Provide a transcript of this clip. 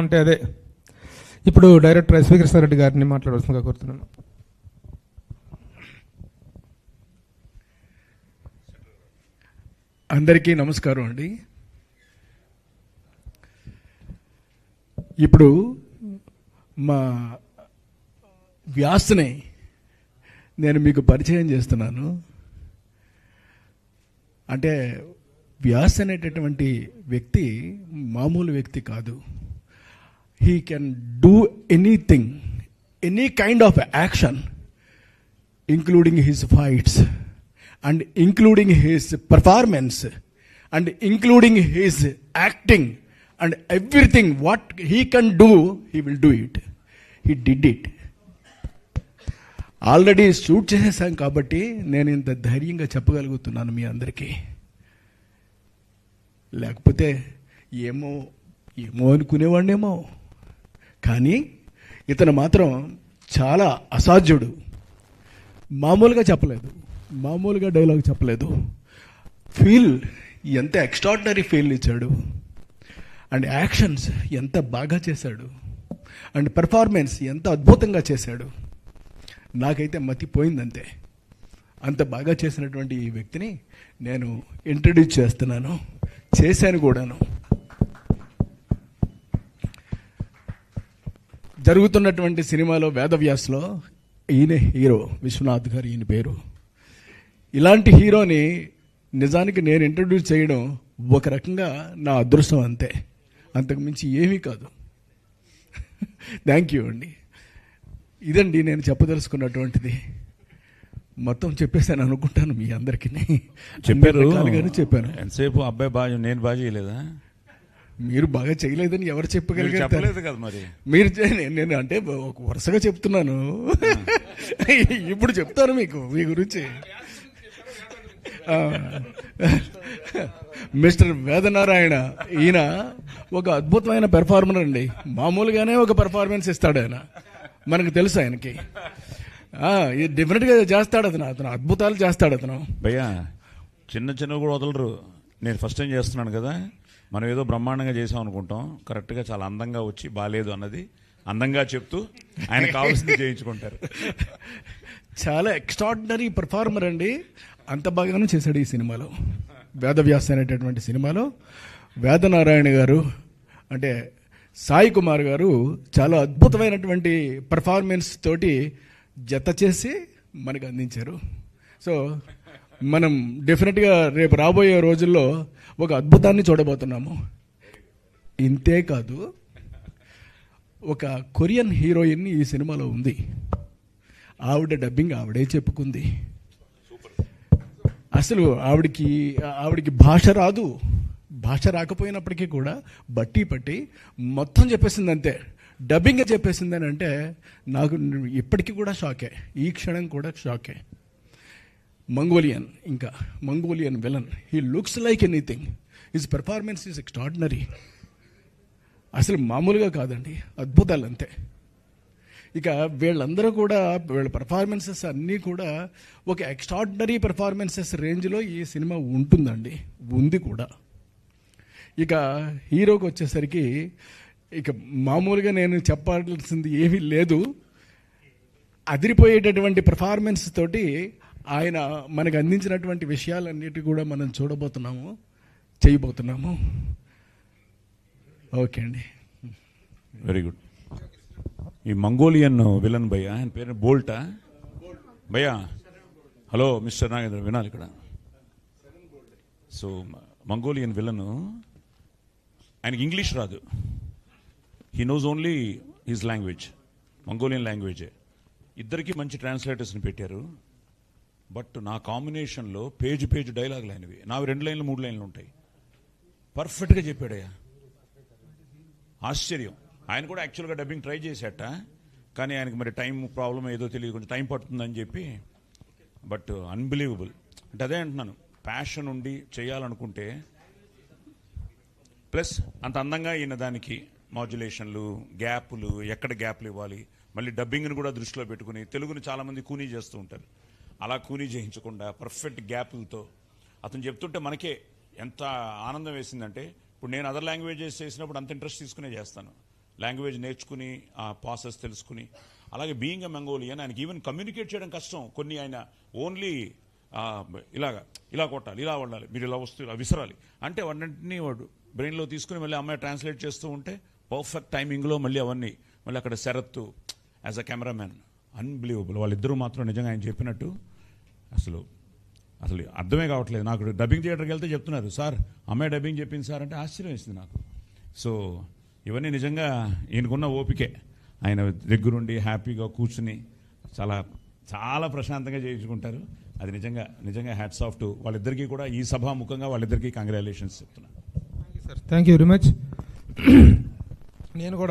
అంటే అదే ఇప్పుడు డైరెక్టర్ ఎస్వి కృష్ణారెడ్డి గారిని మాట్లాడవలసిందిగా కోరుతున్నాను. అందరికీ నమస్కారం అండి. ఇప్పుడు మా వ్యాస్ని నేను మీకు పరిచయం చేస్తున్నాను. అంటే వ్యాస్ అనేటటువంటి వ్యక్తి మామూలు వ్యక్తి కాదు. He can do anything, any kind of action, including his fights and including his performance and including his acting and everything what he can do, he will do it. He did it. Already shoot చేసేసాం కాబట్టి నేను ఇంత ధైర్యంగా చెప్పగలుగుతున్నాను మీ అందరికీ. లేకపోతే ఏమో ఏమో అనుకునేవాడినేమో, కానీ ఇతను మాత్రం చాలా అసాధ్యుడు. మామూలుగా చెప్పలేదు, మామూలుగా డైలాగ్ చెప్పలేదు. ఫీల్ ఎంత ఎక్స్ట్రాడినరీ ఫీల్ ఇచ్చాడు, అండ్ యాక్షన్స్ ఎంత బాగా చేశాడు, అండ్ పెర్ఫార్మెన్స్ ఎంత అద్భుతంగా చేశాడు. నాకైతే మతిపోయిందంతే. అంత బాగా చేసినటువంటి ఈ వ్యక్తిని నేను ఇంట్రడ్యూస్ చేస్తున్నాను, చేశాను కూడాను. జరుగుతున్నటువంటి సినిమాలో వేదవ్యాస్లో ఈయన హీరో, విశ్వనాథ్ గారు ఈయన పేరు. ఇలాంటి హీరోని నిజానికి నేను ఇంట్రడ్యూస్ చేయడం ఒక రకంగా నా అదృష్టం అంతే, అంతకు మించి ఏమీ కాదు. థ్యాంక్ యూ అండి. ఇదండి నేను చెప్పదలుచుకున్నటువంటిది. మొత్తం చెప్పేసాను అనుకుంటాను మీ అందరికీ. చెప్పారు కానీ చెప్పాను. ఎంతసేపు అబ్బాయి బాగా, నేను బాగా చేయలేదా? మీరు బాగా చేయలేదని ఎవరు చెప్పగలిగారు? చెప్పలేదు కదా మరి మీరు. నేను అంటే ఒక వరుసగా చెప్తున్నాను. ఇప్పుడు చెప్తాను మీకు మీ గురించి. మిస్టర్ వేదనారాయణ ఈయన ఒక అద్భుతమైన పెర్ఫార్మర్ అండి. మామూలుగానే ఒక పెర్ఫార్మెన్స్ ఇస్తాడు ఆయన, మనకు తెలుసు ఆయనకి. డిఫరెంట్గా చేస్తాడు అతను అద్భుతాలు చేస్తాడు అతను. భయ్యా చిన్న చిన్నవి కూడా వదలరు. నేను ఫస్ట్ టైం చేస్తున్నాను కదా, మనం ఏదో బ్రహ్మాండంగా చేసాం అనుకుంటాం. కరెక్ట్గా చాలా అందంగా వచ్చి బాగాలేదు అన్నది అందంగా చెప్తూ ఆయన కావాల్సింది చేయించుకుంటారు. చాలా ఎక్స్ట్రాడినరీ పెర్ఫార్మర్ అండి. అంత బాగానే చేశాడు ఈ సినిమాలో. వేదవ్యాస్ అనేటటువంటి సినిమాలో వేదనారాయణ గారు అంటే సాయి కుమార్ గారు చాలా అద్భుతమైనటువంటి పెర్ఫార్మెన్స్ తోటి జత చేసి మనకు అందించారు. సో మనం డెఫినెట్గా రేపు రాబోయే రోజుల్లో ఒక అద్భుతాన్ని చూడబోతున్నాము. ఇంతే కాదు, ఒక కొరియన్ హీరోయిన్ ఈ సినిమాలో ఉంది. ఆవిడ డబ్బింగ్ ఆవిడే చెప్పుకుంది. అసలు ఆవిడికి భాష రాదు. భాష రాకపోయినప్పటికీ కూడా బట్టి పట్టి మొత్తం చెప్పేసింది అంతే. డబ్బింగ్ చెప్పేసిందని అంటే నాకు ఇప్పటికీ కూడా షాకే, ఈ క్షణం కూడా షాకే. Mongolian villain, he looks like anything. His performance is extraordinary. అసలు మామూలుగా కాదండి, అద్భుతాలు అంతే. ఇక వీళ్ళందరూ కూడా వీళ్ళ పెర్ఫార్మెన్సెస్ అన్నీ కూడా ఒక ఎక్స్ట్రాడినరీ పెర్ఫార్మెన్సెస్ రేంజ్లో ఈ సినిమా ఉంటుందండి, ఉంది కూడా. ఇక హీరోకి వచ్చేసరికి ఇక మామూలుగా నేను చెప్పాల్సింది ఏమీ లేదు. అదిరిపోయేటటువంటి పెర్ఫార్మెన్స్ తోటి ఆయన మనకు అందించినటువంటి విషయాలన్నిటి కూడా మనం చూడబోతున్నాము, చేయబోతున్నాము. ఓకే అండి, వెరీ గుడ్. ఈ మంగోలియన్ విలన్ భయ్యా, ఆయన పేరు బోల్టా భయ్యా? హలో మిస్టర్ నాగేంద్ర, వినాలి ఇక్కడ. సో మంగోలియన్ విలన్, ఆయనకి ఇంగ్లీష్ రాదు. He knows only his language, Mongolian లాంగ్వేజే. ఇద్దరికి మంచి ట్రాన్స్లేటర్స్ని పెట్టారు. బట్ నా కాంబినేషన్లో పేజ్ డైలాగులు ఆయనవి, నావి 2 లైన్లు 3 లైన్లు ఉంటాయి. పర్ఫెక్ట్గా చెప్పాడయ్యా, ఆశ్చర్యం. ఆయన కూడా యాక్చువల్గా డబ్బింగ్ ట్రై చేశాట, కానీ ఆయనకి మరి టైం ప్రాబ్లం ఏదో తెలియదు, కొంచెం టైం పడుతుందని చెప్పి. But unbelievable. అంటే అదే అంటున్నాను, ప్యాషన్ ఉండి చేయాలనుకుంటే, ప్లస్ అంత అందంగా ఈయన దానికి మాడ్యులేషన్లు, గ్యాప్లు, ఎక్కడ గ్యాప్లు ఇవ్వాలి, మళ్ళీ డబ్బింగ్ని కూడా దృష్టిలో పెట్టుకుని. తెలుగుని చాలామంది కూనీ చేస్తూ ఉంటారు, అలా కూనీ చేయించకుండా పర్ఫెక్ట్ గ్యాప్లతో అతను చెప్తుంటే మనకే ఎంత ఆనందం వేసిందంటే, ఇప్పుడు నేను అదర్ లాంగ్వేజెస్ చేసినప్పుడు అంత ఇంట్రెస్ట్ తీసుకునే చేస్తాను. లాంగ్వేజ్ నేర్చుకుని ఆ ప్రాసెస్ తెలుసుకుని, అలాగే బీయింగ్ ఎ మంగోలియన్ ఆయనకి ఈవెన్ కమ్యూనికేట్ చేయడం కష్టం. కొన్ని ఆయన ఓన్లీ ఇలా కొట్టాలి, ఇలా వండాలి, మీరు ఇలా వస్తూ ఇలా విసరాలి అంటే వాటిని వాడు బ్రెయిన్లో తీసుకుని మళ్ళీ అమ్మాయి ట్రాన్స్లేట్ చేస్తూ ఉంటే పర్ఫెక్ట్ టైమింగ్లో మళ్ళీ అవన్నీ మళ్ళీ అక్కడ శరత్తు యాజ్ అ కెమెరామ్యాన్ అన్బిలీవబుల్. వాళ్ళిద్దరూ మాత్రం నిజంగా ఆయన చెప్పినట్టు అసలు అర్థమే కావట్లేదు. నాకు డబ్బింగ్ థియేటర్కి వెళ్తే చెప్తున్నారు, సార్ అమ్మాయి డబ్బింగ్ చెప్పింది సార్ అంటే ఆశ్చర్యం వేసింది నాకు. సో ఇవన్నీ నిజంగా ఈయనకున్న ఓపికే. ఆయన దగ్గరుండి హ్యాపీగా కూర్చుని చాలా చాలా ప్రశాంతంగా చేయించుకుంటారు. అది నిజంగా హ్యాట్స్ ఆఫ్ టు వాళ్ళిద్దరికీ కూడా, ఈ సభాముఖంగా వాళ్ళిద్దరికీ కంగ్రాచులేషన్స్ చెప్తున్నాను. Thank you very much. నేను కూడా